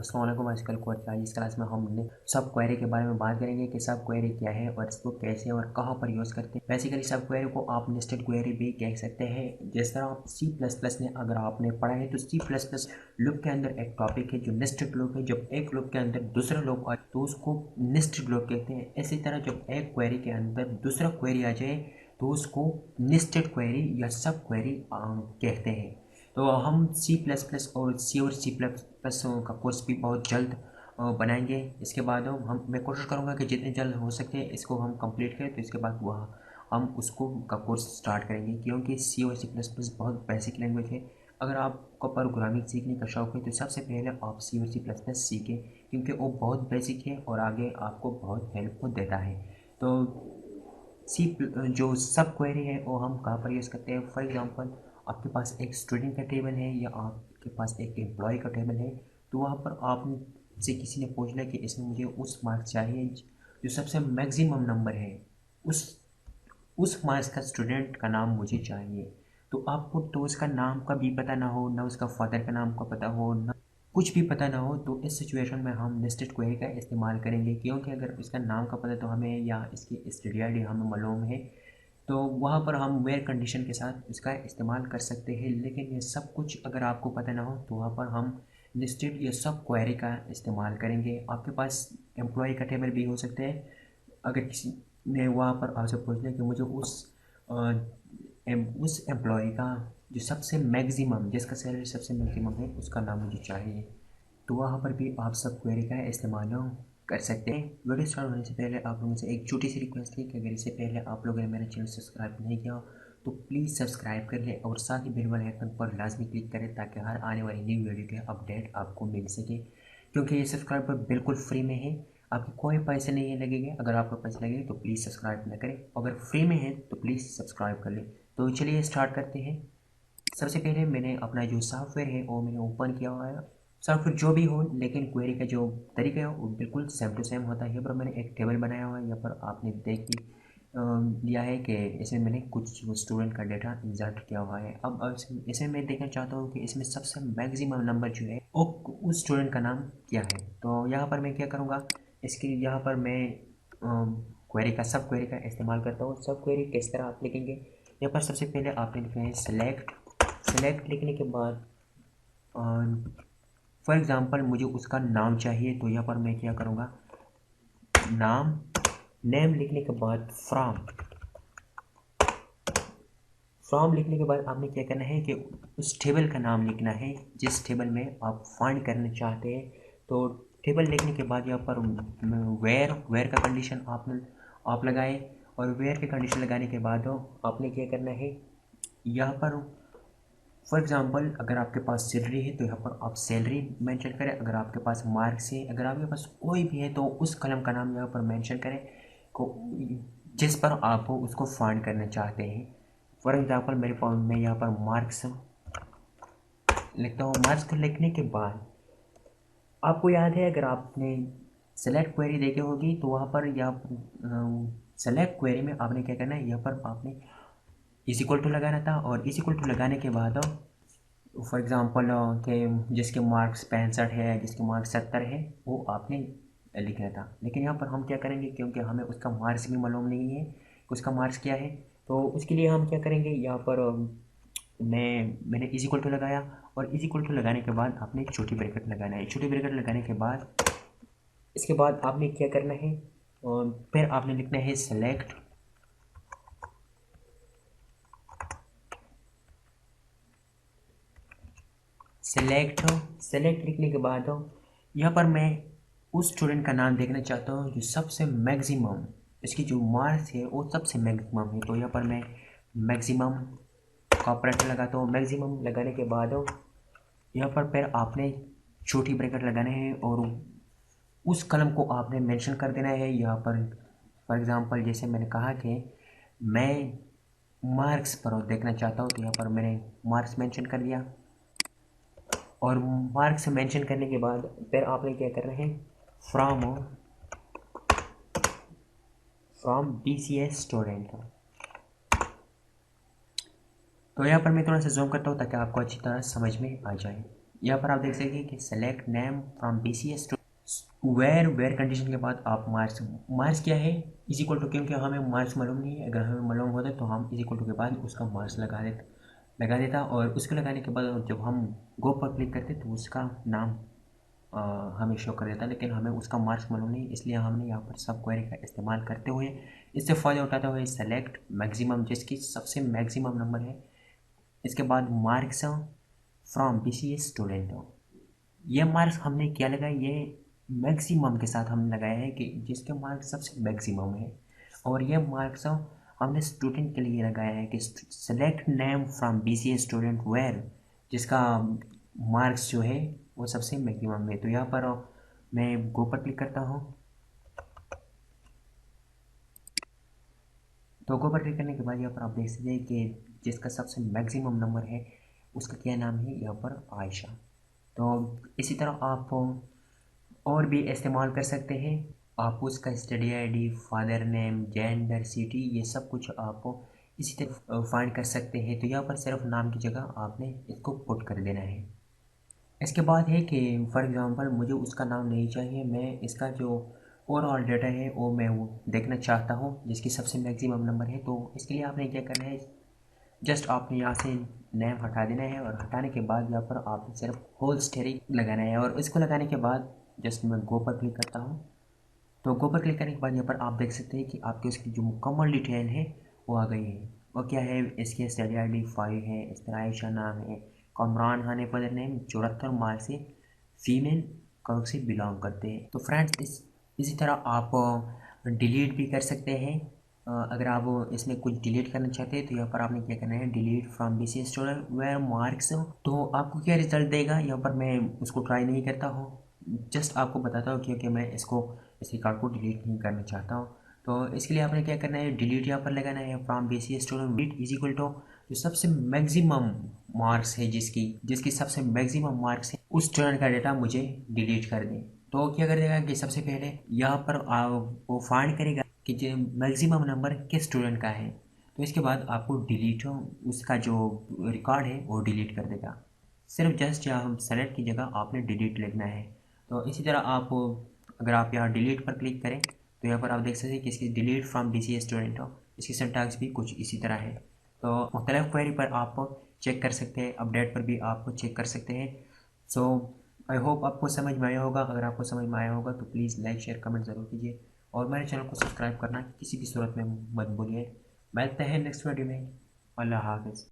अस्सलाम वालेकुम। आजकल को आज इस क्लास में हमने सब क्वेरी के बारे में बात करेंगे कि सब क्वेरी क्या है और इसको कैसे और कहाँ पर यूज़ करते हैं। बेसिकली सब क्वेरी को आप नेस्टेड क्वेरी भी कह सकते हैं। जिस तरह आप सी प्लस प्लस ने अगर आपने पढ़ा है तो सी प्लस प्लस लूप के अंदर एक टॉपिक है जो नेस्टेड लूप है। जब एक लूप के अंदर दूसरा लूप आए तो उसको नेस्टेड लूप कहते हैं। इसी तरह जब एक क्वेरी के अंदर दूसरा क्वेरी आ जाए तो उसको नेस्टेड क्वेरी या सब क्वेरी कहते हैं। तो हम सी प्लस प्लस और सी प्लस प्लस का कोर्स भी बहुत जल्द बनाएंगे। इसके बाद मैं कोशिश करूँगा कि जितने जल्द हो सके इसको हम कंप्लीट करें। तो इसके बाद वह हम उसको का कोर्स स्टार्ट करेंगे, क्योंकि सी और सी प्लस प्लस बहुत बेसिक लैंग्वेज है। अगर आपको प्रोग्रामिंग सीखने का शौक़ है तो सबसे पहले आप सी और सी प्लस प्लस सीखें, क्योंकि वो बहुत बेसिक है और आगे आपको बहुत हेल्प देता है। तो सी जो सब क्वेरी है वो हम कहाँ पर यूज़ करते हैं। फॉर एग्जांपल आपके पास एक स्टूडेंट का टेबल है या आपके पास एक एम्प्लॉय का टेबल है, तो वहाँ पर आपसे किसी ने पूछना कि इसमें मुझे उस मार्क्स चाहिए जो सबसे मैक्सिमम नंबर है, उस उस मार्क्स का स्टूडेंट का नाम मुझे चाहिए। तो आपको तो उसका नाम का भी पता ना हो, ना उसका फादर का नाम का पता हो, ना कुछ भी पता ना हो, तो इस सिचुएशन में हम नेस्टेड क्वेरी का इस्तेमाल करेंगे। क्योंकि अगर इसका नाम का पता तो हमें या इसकी स्टडी आईडी हमें मालूम है, तो वहाँ पर हम वेयर कंडीशन के साथ इसका इस्तेमाल कर सकते हैं। लेकिन ये सब कुछ अगर आपको पता ना हो तो वहाँ पर हम नेस्टेड या सब क्वेरी का इस्तेमाल करेंगे। आपके पास एम्प्लॉय का टेबल भी हो सकते हैं। अगर किसी ने वहाँ पर आपसे पूछना कि मुझे उस एम्प्लॉय का जो सबसे मैक्सिमम, जिसका सैलरी सबसे मैक्सिमम है, उसका नाम मुझे चाहिए, तो वहाँ पर भी आप सब क्वेरी का इस्तेमाल कर सकते हैं। वीडियो स्टार्ट होने से पहले आप लोगों से एक छोटी सी रिक्वेस्ट है कि अगर इससे पहले आप लोगों ने मेरा चैनल सब्सक्राइब नहीं किया तो प्लीज़ सब्सक्राइब कर लें और साथ ही बेल वाले आइकन पर लाजमी क्लिक करें ताकि हर आने वाली न्यू वीडियो के अपडेट आपको मिल सके। क्योंकि ये सब्सक्राइब बिल्कुल फ्री में है, आपके कोई पैसे नहीं लगेंगे। अगर आपको पैसे लगेंगे तो प्लीज़ सब्सक्राइब ना करें, अगर फ्री में है तो प्लीज़ सब्सक्राइब कर लें। तो चलिए स्टार्ट करते हैं। सबसे पहले मैंने अपना जो सॉफ्टवेयर है वो मैंने ओपन किया हुआ है। सॉफ्टवेयर जो भी हो, लेकिन क्वेरी का जो तरीका है वो बिल्कुल सेम टू सेम होता है। यहाँ पर मैंने एक टेबल बनाया हुआ है। यहाँ पर आपने देख ही लिया है कि इसमें मैंने कुछ स्टूडेंट का डेटा इंसर्ट किया हुआ है। अब इसमें मैं देखना चाहता हूँ कि इसमें सबसे मैक्सिमम नंबर जो है वो उस स्टूडेंट का नाम क्या है। तो यहाँ पर मैं क्या करूँगा, इसके लिए यहाँ पर मैं क्वेरी का सब क्वेरी का इस्तेमाल करता हूँ। सब क्वेरी किस तरह आप लिखेंगे, यहाँ पर सबसे पहले आपने लिखना है सेलेक्ट। सेलेक्ट लिखने के बाद फॉर एग्ज़ाम्पल मुझे उसका नाम चाहिए, तो यहाँ पर मैं क्या करूँगा, नाम। नेम लिखने के बाद फ्रॉम। फ्रॉम लिखने के बाद आपने क्या करना है कि उस टेबल का नाम लिखना है जिस टेबल में आप फाइंड करना चाहते हैं। तो टेबल लिखने के बाद यहाँ पर वेयर का कंडीशन आप लगाए, और वेयर की कंडीशन लगाने के बाद आपने क्या करना है, यहाँ पर फॉर एग्ज़ाम्पल अगर आपके पास सैलरी है तो यहाँ पर आप सैलरी मेंशन करें। अगर आपके पास मार्क्स है, अगर आपके पास कोई भी है, तो उस कलम का नाम यहाँ पर मेंशन करें को जिस पर आप उसको फाइंड करना चाहते हैं। फॉर एग्ज़ाम्पल मेरे पास मैं यहाँ पर मार्क्स लिखता हूँ। मार्क्स को लिखने के बाद आपको याद है, अगर आपने सेलेक्ट क्वेरी देखी होगी तो वहाँ पर यहाँ सेलेक्ट क्वेरी में आपने क्या करना है, यहाँ पर आपने इज इक्वल टू लगाना था। और इज इक्वल टू लगाने के बाद फॉर एग्ज़ाम्पल कि जिसके मार्क्स 65 है, जिसके मार्क्स 70 है, वो आपने लिखना था। लेकिन यहाँ पर हम क्या करेंगे, क्योंकि हमें उसका मार्क्स भी मालूम नहीं है कि उसका मार्क्स क्या है, तो उसके लिए हम क्या करेंगे, यहाँ पर मैंने इज इक्वल टू लगाया। और इज इक्वल टू लगाने के बाद आपने एक छोटी ब्रैकेट लगाना है। छोटी ब्रैकेट लगाने के बाद इसके बाद आपने क्या करना है, और फिर आपने लिखना है सेलेक्ट। सेलेक्ट लिखने के बाद यहाँ पर मैं उस स्टूडेंट का नाम देखना चाहता हूँ जो सबसे मैक्सिमम, इसकी जो मार्क्स है वो सबसे मैक्सिमम है। तो यहाँ पर मैं मैक्सिमम का ऑपरेटर लगाता हूँ। मैक्सिमम लगाने के बाद यहाँ पर फिर आपने छोटी ब्रैकेट लगाने हैं और उस कलम को आपने मेंशन कर देना है। यहाँ पर फॉर एग्ज़ाम्पल जैसे मैंने कहा कि मैं मार्क्स पर देखना चाहता हूँ, तो यहाँ पर मैंने मार्क्स मेंशन कर दिया। और मार्क्स मेंशन करने के बाद फिर आपने क्या करना है, फ्रॉम BCS स्टूडेंट। तो यहाँ पर मैं थोड़ा सा जूम करता हूँ ताकि आपको अच्छी तरह समझ में आ जाए। यहाँ पर आप देख सकते हैं कि select name from BCS to where condition के बाद आप मार्क्स क्या है इज इक्वल टू, क्योंकि हमें मार्क्स मालूम नहीं है, अगर हमें मालूम होता तो हम इज इक्वल टू के बाद उसका मार्क्स लगा देता और उसको लगाने के बाद जब हम गो पर क्लिक करते तो उसका नाम हमें शो कर देता, लेकिन हमें उसका मार्क्स मालूम नहीं, इसलिए हमने यहाँ पर सब क्वेरी का इस्तेमाल करते हुए इससे फ़ायदा उठाते हुए सेलेक्ट मैक्सिमम जिसकी सबसे मैक्सिमम नंबर है, इसके बाद मार्क्स फ्रॉम BCS स्टूडेंट। ये मार्क्स हमने क्या लगाया, ये मैक्सिमम के साथ हमने लगाया है कि जिसके मार्क्स सबसे मैक्सिमम है, और ये मार्क्स हमने स्टूडेंट के लिए लगाया है कि select name from BCS student where जिसका मार्क्स जो है वो सबसे मैक्सिमम है। तो यहाँ पर मैं गो पर क्लिक करता हूँ। तो गो पर क्लिक करने के बाद यहाँ पर आप देख सकते हैं कि जिसका सबसे मैक्सिमम नंबर है उसका क्या नाम है, यहाँ पर आयशा। तो इसी तरह आप और भी इस्तेमाल कर सकते हैं। आप उसका study ID, father name, gender, city, ये सब कुछ आप इसी तरह फाइंड कर सकते हैं। तो यहाँ पर सिर्फ नाम की जगह आपने इसको पुट कर देना है। इसके बाद है कि फॉर एग्ज़ाम्पल मुझे उसका नाम नहीं चाहिए, मैं इसका जो ओवरऑल डाटा है वो मैं वो देखना चाहता हूँ जिसकी सबसे मैक्सिमम नंबर है। तो इसके लिए आपने क्या करना है, जस्ट आपने यहाँ से नेम हटा देना है और हटाने के बाद यहाँ पर आपने सिर्फ होल स्टेरिक लगाना है, और इसको लगाने के बाद जस्ट मैं गो पर क्लिक करता हूँ। तो गो पर क्लिक करने के बाद यहाँ पर आप देख सकते हैं कि आपके उसकी जो मुकम्मल डिटेल है वो आ गई है। वो क्या है, इसके स्टडी ID 5 है, इस तरह आयशा नाम है, Kamran Khan further name, 74 mark से फीमेल कर्व से बिलोंग करते हैं। तो फ्रेंड्स इसी तरह आप डिलीट भी कर सकते हैं। अगर आप इसमें कुछ डिलीट करना चाहते हैं तो यहाँ पर आपने क्या करना है, delete from BCS student where marks. तो आपको क्या रिजल्ट देगा, यहाँ पर मैं उसको ट्राई नहीं करता हूँ, जस्ट आपको बताता हूँ क्योंकि मैं इस रिकॉर्ड को डिलीट नहीं करना चाहता हूँ। तो इसके लिए आपने क्या करना है, डिलीट यहाँ पर लगाना है from BCS student delete is equal to जो सबसे मैक्सिमम मार्क्स है जिसकी सबसे मैक्सिमम मार्क्स है उस स्टूडेंट का डेटा मुझे डिलीट कर दें। तो क्या कर देगा कि सबसे पहले यहाँ पर वो फाइंड करेगा कि जो मैक्सिमम नंबर किस स्टूडेंट का है, तो इसके बाद आपको डिलीट उसका जो रिकॉर्ड है वो डिलीट कर देगा। सिर्फ जस्ट यहाँ सेलेक्ट की जगह आपने डिलीट लिखना है। तो इसी तरह आप अगर आप यहाँ डिलीट पर क्लिक करें तो यहाँ पर आप देख सकते हैं कि इसकी डिलीट फ्रॉम BCS स्टूडेंट हो, इसकी सिंटैक्स भी कुछ इसी तरह है। तो मुख्तलिफ क्वेरी पर आप चेक कर सकते हैं, अपडेट पर भी आप चेक कर सकते हैं। सो आई होप आपको समझ में आया होगा। अगर आपको समझ में आया होगा तो प्लीज़ लाइक शेयर कमेंट ज़रूर कीजिए और मेरे चैनल को सब्सक्राइब करना किसी भी सूरत में मत भूलिए। मिलते हैं नेक्स्ट वीडियो में। अल्लाह हाफ़िज़।